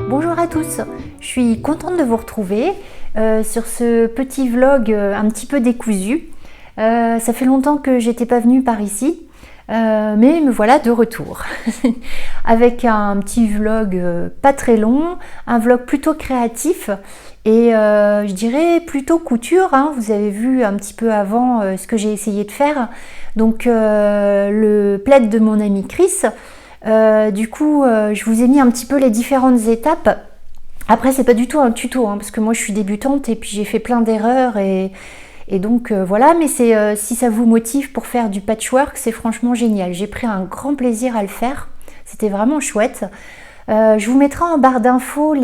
Bonjour à tous, je suis contente de vous retrouver sur ce petit vlog un petit peu décousu. Ça fait longtemps que j'étais pas venue par ici, mais me voilà de retour avec un petit vlog pas très long, un vlog plutôt créatif et je dirais plutôt couture, hein. Vous avez vu un petit peu avant ce que j'ai essayé de faire, donc le plaid de mon ami Chris. Du coup, je vous ai mis un petit peu les différentes étapes. Après, c'est pas du tout un tuto, hein, parce que moi je suis débutante et puis j'ai fait plein d'erreurs et donc voilà, mais c'est si ça vous motive pour faire du patchwork, c'est franchement génial. J'ai pris un grand plaisir à le faire, c'était vraiment chouette. Je vous mettrai en barre d'infos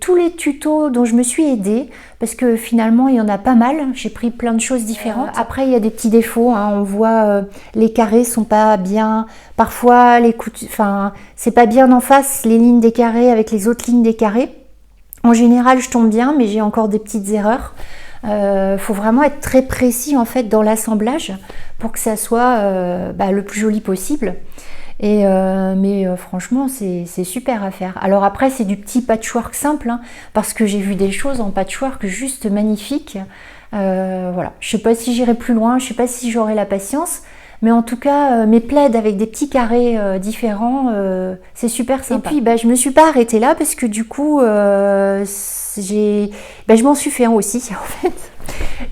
tous les tutos dont je me suis aidée, parce que finalement il y en a pas mal, j'ai pris plein de choses différentes. Après il y a des petits défauts, hein, on voit les carrés sont pas bien, parfois c'est pas bien en face les lignes des carrés avec les autres lignes des carrés. En général je tombe bien, mais j'ai encore des petites erreurs. Faut vraiment être très précis en fait dans l'assemblage pour que ça soit le plus joli possible. Mais franchement, c'est super à faire. Alors après, c'est du petit patchwork simple, hein, parce que j'ai vu des choses en patchwork juste magnifiques. Voilà. Je sais pas si j'irai plus loin, je sais pas si j'aurai la patience, mais en tout cas, mes plaids avec des petits carrés différents, c'est super sympa. Et puis, je me suis pas arrêtée là parce que du coup, je m'en suis fait un aussi en fait.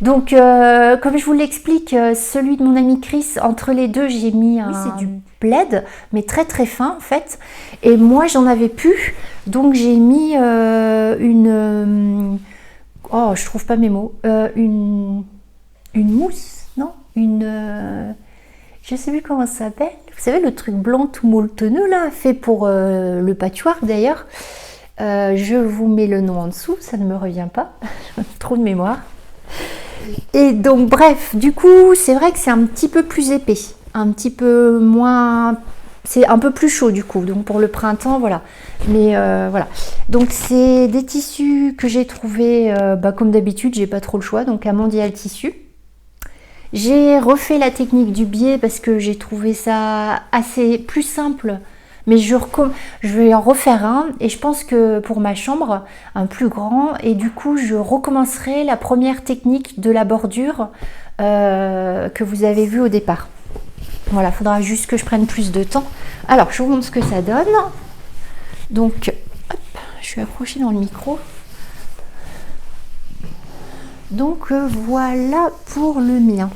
Donc, comme je vous l'explique, celui de mon ami Chris, entre les deux, j'ai mis c'est du plaid, mais très très fin en fait. Et moi, j'en avais plus, donc j'ai mis oh, je trouve pas mes mots. Une mousse, non? Je sais plus comment ça s'appelle. Vous savez, le truc blanc tout molletonneux là, fait pour le patchwork d'ailleurs. Je vous mets le nom en dessous, ça ne me revient pas. Trop de mémoire. Et donc bref, du coup, c'est vrai que c'est un petit peu plus épais, un petit peu moins, c'est un peu plus chaud du coup. Donc pour le printemps, voilà. Mais voilà. Donc c'est des tissus que j'ai trouvés, comme d'habitude, j'ai pas trop le choix. Donc à Mondial Tissu. J'ai refait la technique du biais parce que j'ai trouvé ça assez plus simple. Mais je vais en refaire un et je pense que pour ma chambre, un plus grand. Et du coup, je recommencerai la première technique de la bordure que vous avez vue au départ. Voilà, il faudra juste que je prenne plus de temps. Alors, je vous montre ce que ça donne. Donc, hop, je suis accrochée dans le micro. Donc, voilà pour le mien.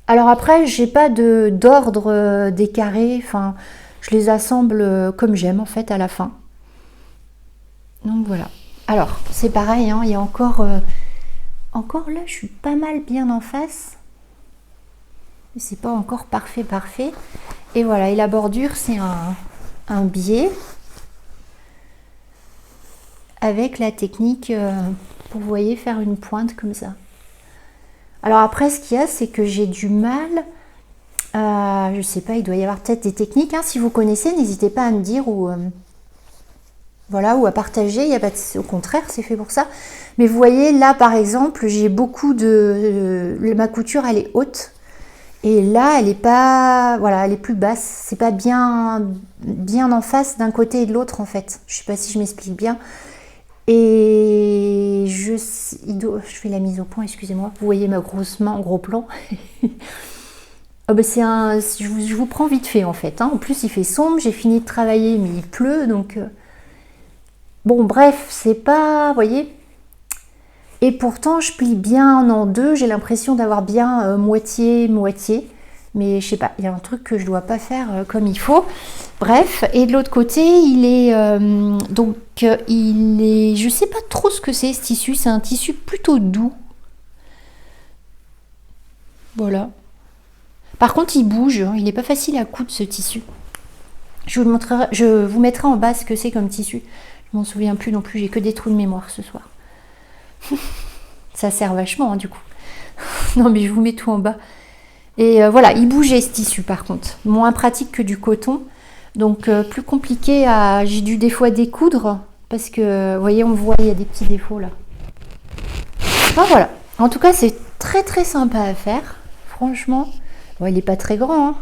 Alors après, j'ai pas d'ordre des carrés, enfin, je les assemble comme j'aime en fait à la fin. Donc voilà. Alors, c'est pareil, hein, il y a encore là, je suis pas mal bien en face. C'est pas encore parfait. Et voilà, et la bordure, c'est un biais avec la technique pour, vous voyez, faire une pointe comme ça. Alors après, ce qu'il y a, c'est que j'ai du mal, je sais pas, il doit y avoir peut-être des techniques, hein, si vous connaissez, n'hésitez pas à me dire ou à partager, il y a pas au contraire, c'est fait pour ça. Mais vous voyez, là par exemple, j'ai beaucoup ma couture, elle est haute, et là, elle est pas, voilà, elle est plus basse, c'est pas bien en face d'un côté et de l'autre en fait. Je sais pas si je m'explique bien. Et je fais la mise au point, excusez-moi. Vous voyez ma grosse main en gros plan. Je vous prends vite fait en fait. Hein. En plus, il fait sombre, j'ai fini de travailler, mais il pleut. Donc, bon, bref, c'est pas... Vous voyez. Et pourtant, je plie bien en deux. J'ai l'impression d'avoir bien moitié-moitié. Mais je sais pas, il y a un truc que je dois pas faire comme il faut. Bref, et de l'autre côté, il est je sais pas trop ce que c'est ce tissu, c'est un tissu plutôt doux. Voilà. Par contre, il bouge, hein, il n'est pas facile à coudre ce tissu. Je vous mettrai en bas ce que c'est comme tissu. Je m'en souviens plus non plus, j'ai que des trous de mémoire ce soir. Ça sert vachement hein, du coup. Non mais je vous mets tout en bas. Et voilà, il bougeait ce tissu par contre. Moins pratique que du coton. Donc plus compliqué j'ai dû des fois découdre. Parce que, vous voyez, on voit, il y a des petits défauts là. Enfin voilà. En tout cas, c'est très très sympa à faire. Franchement. Bon, il n'est pas très grand. Hein.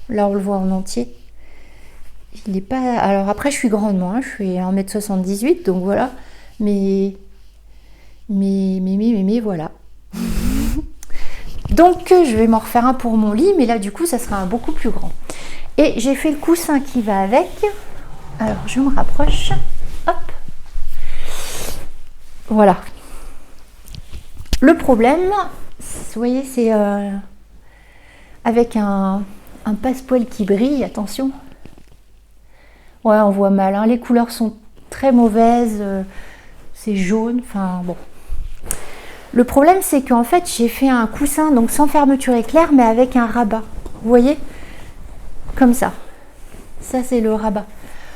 Là, on le voit en entier. Il n'est pas... Alors après, je suis grande moi. Hein. Je suis 1m78. Donc voilà. Mais voilà. Donc je vais m'en refaire un pour mon lit, mais là du coup ça sera un beaucoup plus grand. Et j'ai fait le coussin qui va avec. Alors je me rapproche. Hop. Voilà. Le problème, vous voyez, c'est avec un passepoil qui brille, attention. Ouais, on voit mal, hein. Les couleurs sont très mauvaises. C'est jaune, enfin bon. Le problème, c'est qu'en fait, j'ai fait un coussin, donc sans fermeture éclair, mais avec un rabat. Vous voyez? Comme ça. Ça, c'est le rabat.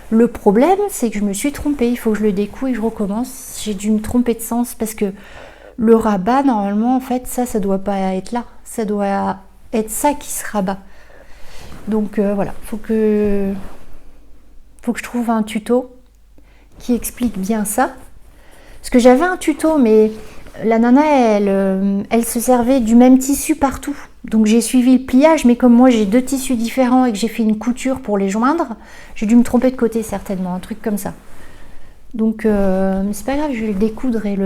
Le problème, c'est que je me suis trompée. Il faut que je le découe et je recommence. J'ai dû me tromper de sens parce que le rabat, normalement, en fait, ça doit pas être là. Ça doit être ça qui se rabat. Donc, voilà. Faut que je trouve un tuto qui explique bien ça. Parce que j'avais un tuto, mais la nana, elle se servait du même tissu partout. Donc j'ai suivi le pliage, mais comme moi j'ai 2 tissus différents et que j'ai fait une couture pour les joindre, j'ai dû me tromper de côté certainement, un truc comme ça. Donc c'est pas grave, je vais le découdre et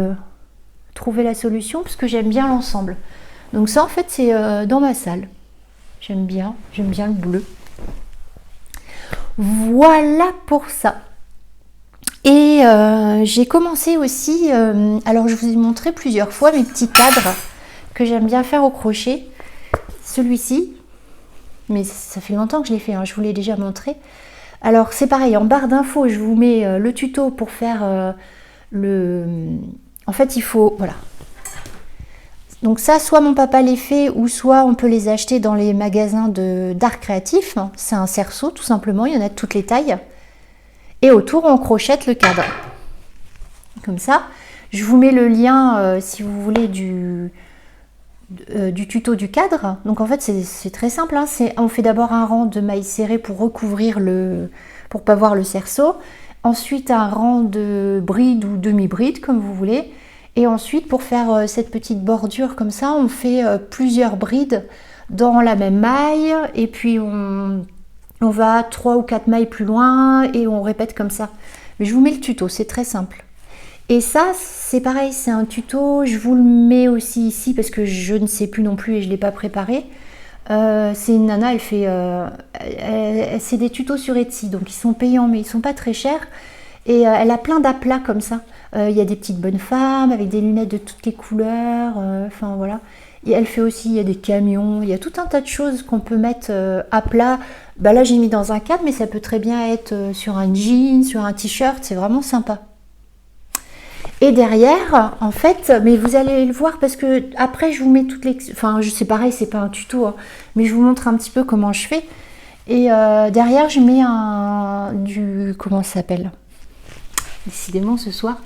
trouver la solution, parce que j'aime bien l'ensemble. Donc ça en fait c'est dans ma salle. J'aime bien le bleu. Voilà pour ça. Et j'ai commencé aussi, alors je vous ai montré plusieurs fois mes petits cadres que j'aime bien faire au crochet. Celui-ci, mais ça fait longtemps que je l'ai fait, hein, je vous l'ai déjà montré. Alors c'est pareil, en barre d'infos, je vous mets le tuto pour faire En fait, il faut... Voilà. Donc ça, soit mon papa les fait, ou soit on peut les acheter dans les magasins d'art créatif. C'est un cerceau, tout simplement, il y en a de toutes les tailles. Et autour, on crochette le cadre. Comme ça. Je vous mets le lien, si vous voulez, du tuto du cadre. Donc en fait, c'est très simple. Hein. On fait d'abord un rang de mailles serrées pour recouvrir pour pas voir le cerceau. Ensuite, un rang de bride ou demi-bride, comme vous voulez. Et ensuite, pour faire cette petite bordure comme ça, on fait plusieurs brides dans la même maille. Et puis, on va 3 ou 4 mailles plus loin et on répète comme ça. Mais je vous mets le tuto, c'est très simple. Et ça, c'est pareil, c'est un tuto. Je vous le mets aussi ici parce que je ne sais plus non plus et je ne l'ai pas préparé. C'est une nana, elle fait... c'est des tutos sur Etsy, donc ils sont payants, mais ils ne sont pas très chers. Et elle a plein d'aplats comme ça. Il y a des petites bonnes femmes avec des lunettes de toutes les couleurs. Enfin voilà. Et elle fait aussi, il y a des camions. Il y a tout un tas de choses qu'on peut mettre à plat. Bah là, j'ai mis dans un cadre, mais ça peut très bien être sur un jean, sur un t-shirt. C'est vraiment sympa. Et derrière, en fait, mais vous allez le voir parce que après, je vous mets toutes les... Enfin, c'est pareil, c'est pas un tuto, hein, mais je vous montre un petit peu comment je fais. Et derrière, je mets comment ça s'appelle? Décidément, ce soir,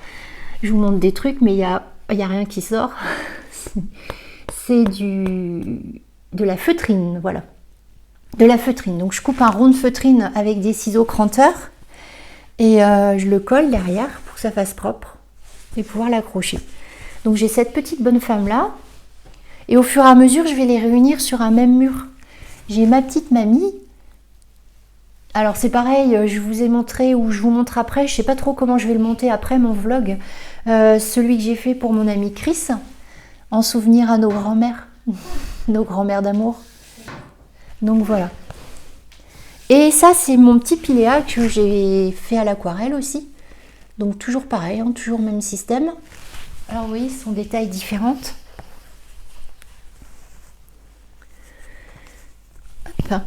je vous montre des trucs, mais il y a rien qui sort. C'est de la feutrine, voilà. De la feutrine. Donc, je coupe un rond de feutrine avec des ciseaux cranteurs et je le colle derrière pour que ça fasse propre et pouvoir l'accrocher. Donc, j'ai cette petite bonne femme là et au fur et à mesure, je vais les réunir sur un même mur. J'ai ma petite mamie. Alors c'est pareil, je vous ai montré ou je vous montre après, je sais pas trop comment je vais le monter après mon vlog, celui que j'ai fait pour mon ami Chris, en souvenir à nos grands-mères, nos grands-mères d'amour. Donc voilà. Et ça c'est mon petit piléa que j'ai fait à l'aquarelle aussi. Donc toujours pareil, hein, toujours même système. Alors vous voyez, ce sont des tailles différentes. Hop.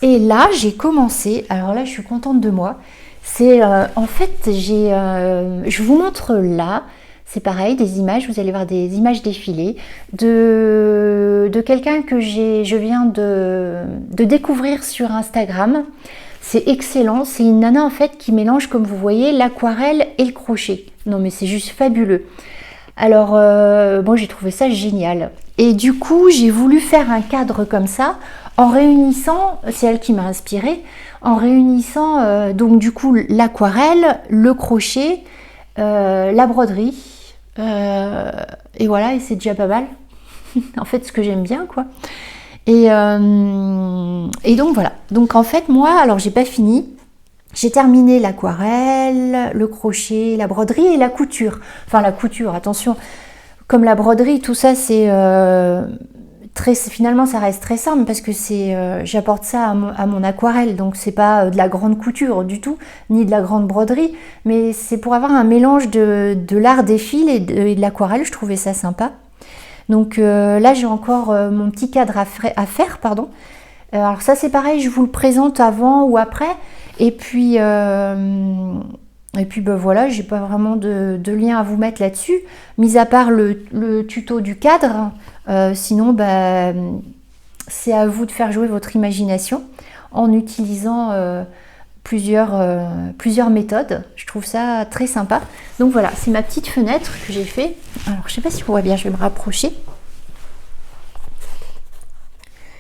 Et là, j'ai commencé, alors là, je suis contente de moi. C'est en fait, je vous montre là, c'est pareil, des images, vous allez voir des images défilées de quelqu'un que je viens de découvrir sur Instagram. C'est excellent, c'est une nana en fait qui mélange, comme vous voyez, l'aquarelle et le crochet. Non mais c'est juste fabuleux. Alors, bon, j'ai trouvé ça génial. Et du coup, j'ai voulu faire un cadre comme ça, en réunissant, c'est elle qui m'a inspirée, en réunissant donc du coup l'aquarelle, le crochet, la broderie, et voilà, et c'est déjà pas mal. En fait, ce que j'aime bien, quoi. Et donc voilà. Donc en fait, moi, alors j'ai pas fini. J'ai terminé l'aquarelle, le crochet, la broderie et la couture. Enfin, la couture, attention, comme la broderie, tout ça, c'est finalement, ça reste très simple parce que j'apporte ça à mon aquarelle. Donc, c'est pas de la grande couture du tout, ni de la grande broderie, mais c'est pour avoir un mélange de l'art des fils et de l'aquarelle. Je trouvais ça sympa. Donc là, j'ai encore mon petit cadre à faire, pardon. Alors ça, c'est pareil, je vous le présente avant ou après. Et puis ben voilà, j'ai pas vraiment de lien à vous mettre là-dessus, mis à part le tuto du cadre. Sinon, c'est à vous de faire jouer votre imagination en utilisant plusieurs méthodes. Je trouve ça très sympa. Donc voilà, c'est ma petite fenêtre que j'ai fait. Alors, je sais pas si vous voyez bien, je vais me rapprocher.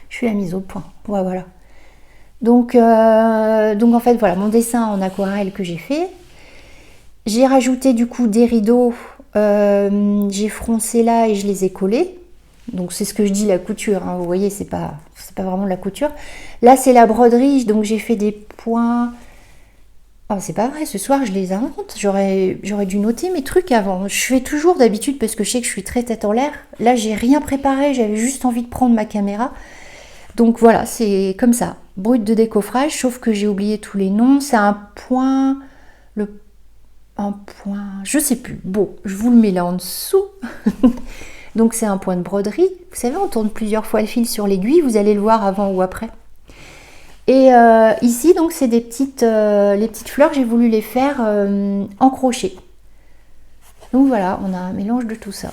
Je suis la mise au point. Ouais, voilà. Donc en fait, voilà mon dessin en aquarelle que j'ai fait. J'ai rajouté du coup des rideaux, j'ai froncé là et je les ai collés. Donc c'est ce que je dis la couture, hein. Vous voyez, c'est pas vraiment de la couture. Là c'est la broderie, donc j'ai fait des points. Oh, c'est pas vrai, ce soir je les invente. J'aurais dû noter mes trucs avant. Je fais toujours d'habitude parce que je sais que je suis très tête en l'air. Là j'ai rien préparé, j'avais juste envie de prendre ma caméra. Donc voilà, c'est comme ça. Brut de décoffrage, sauf que j'ai oublié tous les noms. C'est un point. Un point. Je sais plus. Bon, je vous le mets là en dessous. Donc c'est un point de broderie. Vous savez, on tourne plusieurs fois le fil sur l'aiguille. Vous allez le voir avant ou après. Et ici, donc, c'est les petites fleurs. J'ai voulu les faire en crochet. Donc voilà, on a un mélange de tout ça.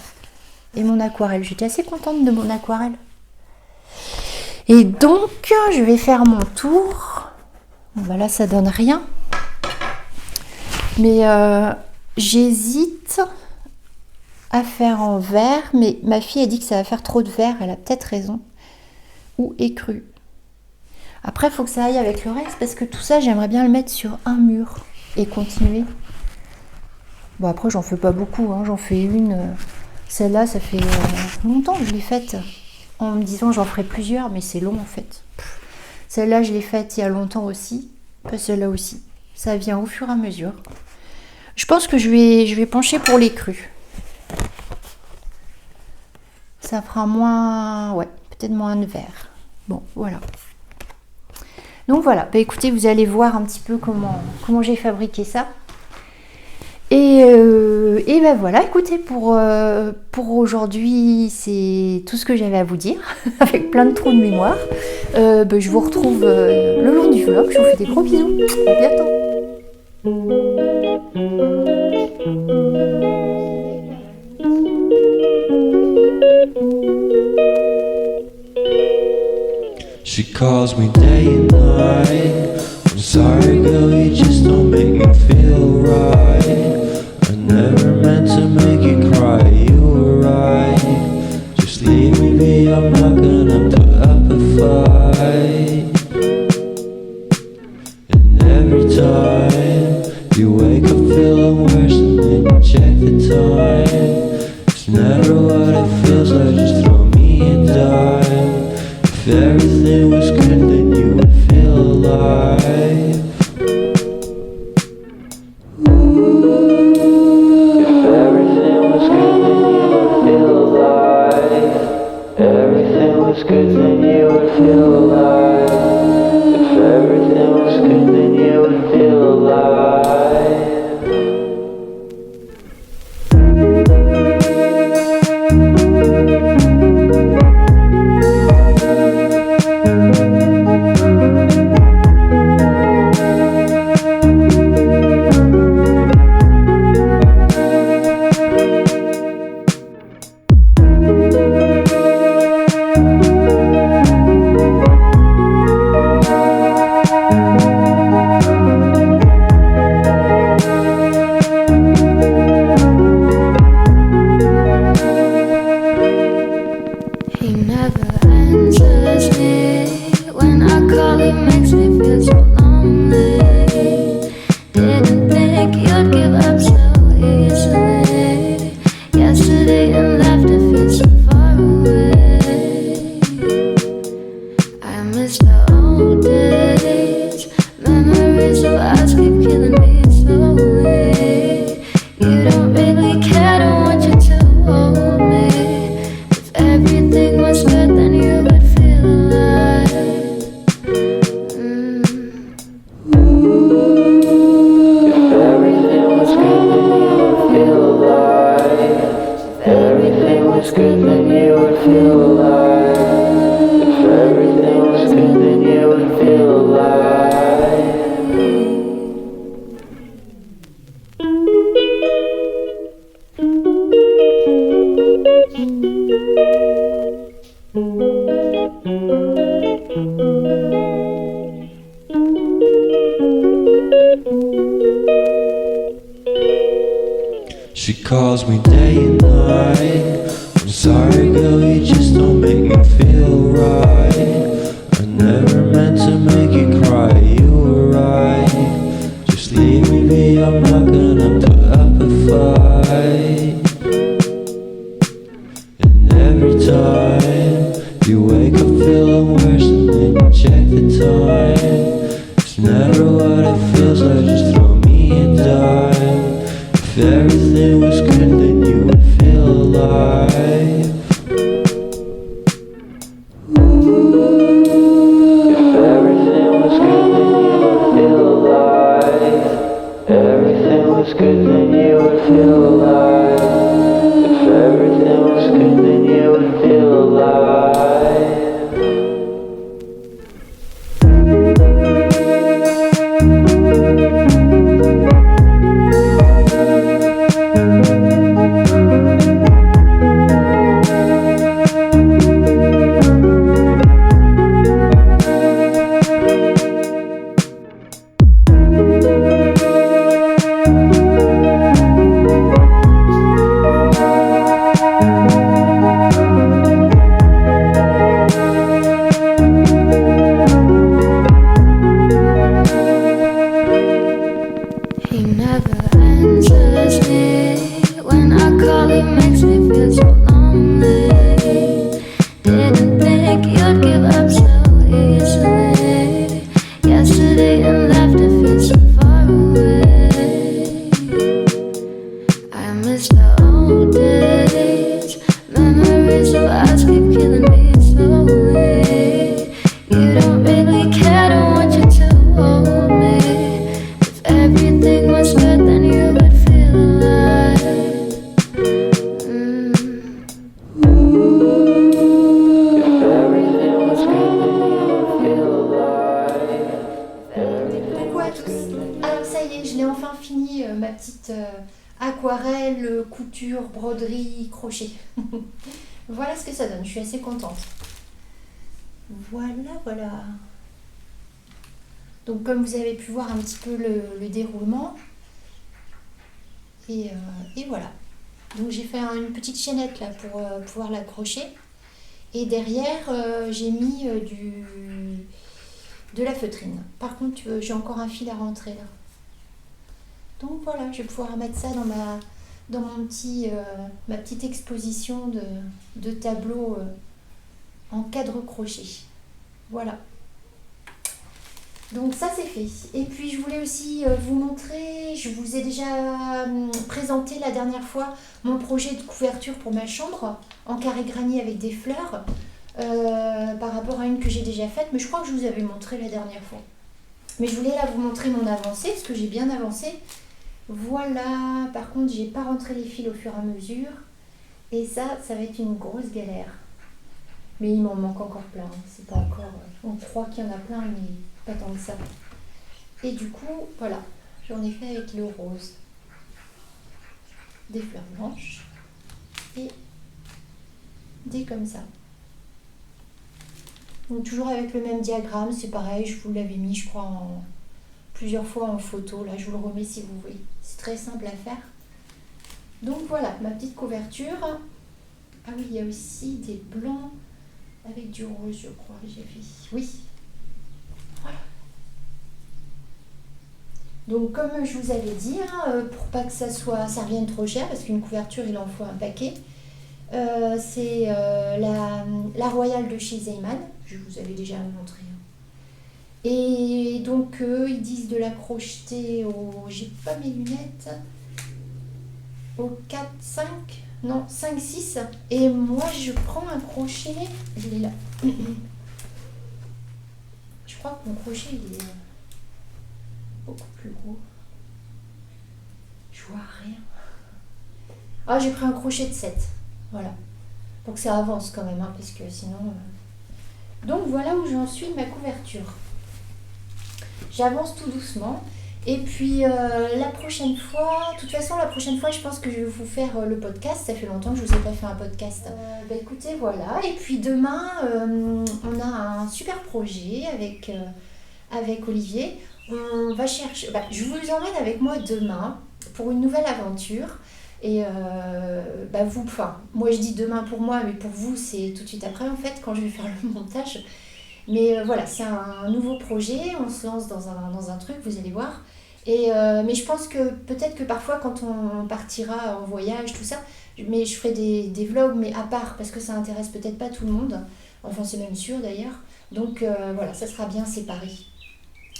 Et mon aquarelle. J'étais assez contente de mon aquarelle. Et donc, je vais faire mon tour. Bon, bah là, ça donne rien. Mais j'hésite à faire en vert, mais ma fille a dit que ça va faire trop de vert, elle a peut-être raison. Ou écru. Après, il faut que ça aille avec le reste, parce que tout ça, j'aimerais bien le mettre sur un mur et continuer. Bon, après, j'en fais pas beaucoup, hein. J'en fais une. Celle-là, ça fait longtemps que je l'ai faite, en me disant j'en ferai plusieurs, mais c'est long en fait. Celle-là, je l'ai faite il y a longtemps aussi, celle-là aussi. Ça vient au fur et à mesure. Je pense que je vais pencher pour les crus. Ça fera moins, ouais, peut-être moins de vert. Bon, voilà. Donc voilà, bah écoutez, vous allez voir un petit peu comment j'ai fabriqué ça. Et ben voilà, écoutez, pour aujourd'hui, c'est tout ce que j'avais à vous dire, avec plein de trous de mémoire. Je vous retrouve le long du vlog, je vous fais des gros bisous, à bientôt. She calls me day and night. I'm sorry, girl, you just don't make me feel right. I never meant to make you cry, you were right. Just leave me be, I'm not gonna put up a fight. And every time you wake up feeling worse and then you check the time. It's never what it feels like, just throw me a dime. If everything was good, then you would feel alive. If everything was good, then you would feel alive. Everything was good, then you would feel alive. If everything was good, then you would feel alive. She calls me day and night. I'm sorry, girl, you just don't make me feel right. I never meant to make you cry, you were right. Just leave me be, I'm not gonna put every time you wake up feeling worse and then you check the time, it's never what it feels like, just throw me a dime. If everything was good then you would feel alive. If everything was good then you would feel alive. Everything was good then you would feel alive. If everything was good then you would feel alive. He never answers me. When I call, he makes me feel so lonely. Didn't think you'd give up so easily. Yesterday and laughter feels so far away. I miss the old days. Memories of us keep killing me slowly. You don't really care, don't want you to hold me. If everything was good, then you would feel alive. If everything was good then you would feel alive. Coucou à tous. Alors ça y est, je l'ai enfin fini ma petite aquarelle, couture, broderie, crochet. Voilà ce que ça donne, je suis assez contente. Voilà. Donc comme vous avez pu voir un petit peu le déroulement. Et voilà. Donc j'ai fait une petite chaînette là pour pouvoir l'accrocher. Et derrière, j'ai mis de la feutrine. Par contre, j'ai encore un fil à rentrer là. Donc voilà, je vais pouvoir mettre ça dans ma petite exposition de tableaux en cadre crochet. Voilà. Donc ça c'est fait. Et puis je voulais aussi vous montrer, je vous ai déjà présenté la dernière fois mon projet de couverture pour ma chambre en carré granit avec des fleurs par rapport à une que j'ai déjà faite, mais je crois que je vous avais montré la dernière fois. Mais je voulais là vous montrer mon avancée, parce que j'ai bien avancé. Voilà, par contre j'ai pas rentré les fils au fur et à mesure. Et ça va être une grosse galère. Mais il m'en manque encore plein, c'est pas encore... On croit qu'il y en a plein, mais pas tant que ça. Et du coup, voilà, j'en ai fait avec le rose. Des fleurs blanches et des comme ça. Donc toujours avec le même diagramme, c'est pareil, je vous l'avais mis, je crois, plusieurs fois en photo. Là, je vous le remets si vous voulez. C'est très simple à faire. Donc voilà, ma petite couverture. Ah oui, il y a aussi des blancs avec du rose, je crois, j'ai fait. Oui. Voilà. Donc comme je vous avais dit, pour pas que ça revienne trop cher, parce qu'une couverture, il en faut un paquet, c'est la Royale de chez Zeyman. Je vous avais déjà montré. Et donc ils disent de la crocheter j'ai pas mes lunettes, au 4, 5, non 5, 6. Et moi je prends un crochet, je l'ai là. Je crois que mon crochet il est beaucoup plus gros. Je vois rien. Ah, j'ai pris un crochet de 7. Voilà. Pour que ça avance quand même, parce que sinon... Donc voilà où j'en suis de ma couverture. J'avance tout doucement. Et puis la prochaine fois, de toute façon la prochaine fois je pense que je vais vous faire le podcast. Ça fait longtemps que je ne vous ai pas fait un podcast. Écoutez, voilà. Et puis demain, on a un super projet avec Olivier. On va chercher... je vous emmène avec moi demain pour une nouvelle aventure. Et moi je dis demain pour moi, mais pour vous c'est tout de suite après en fait quand je vais faire le montage. Mais voilà, c'est un nouveau projet, on se lance dans un truc, vous allez voir. Mais je pense que peut-être que parfois quand on partira en voyage, tout ça, mais je ferai des vlogs, mais à part, parce que ça intéresse peut-être pas tout le monde. Enfin, c'est même sûr d'ailleurs. Donc voilà, ça sera bien séparé.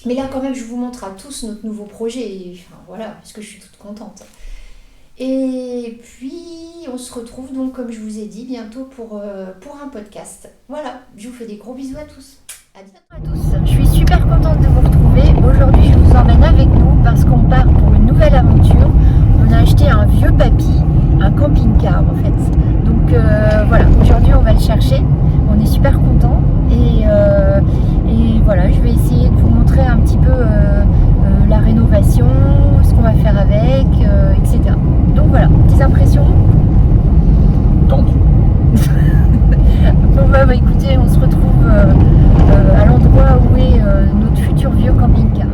Mais là, quand même, je vous montre à tous notre nouveau projet. Et, enfin, voilà, parce que je suis toute contente. Et puis, on se retrouve donc, comme je vous ai dit, bientôt pour un podcast. Voilà, je vous fais des gros bisous à tous. À bientôt à tous. Je suis super contente de vous retrouver. Aujourd'hui, je vous emmène avec nous parce qu'on part pour une nouvelle aventure. On a acheté un vieux papy, un camping-car en fait. Donc voilà, aujourd'hui, on va le chercher. On est super contents. Et voilà, je vais essayer de vous montrer un petit peu la rénovation, ce qu'on va faire avec, etc. Donc voilà, des impressions. Donc. Bon bah écoutez, on se retrouve à l'endroit où est notre futur vieux camping-car.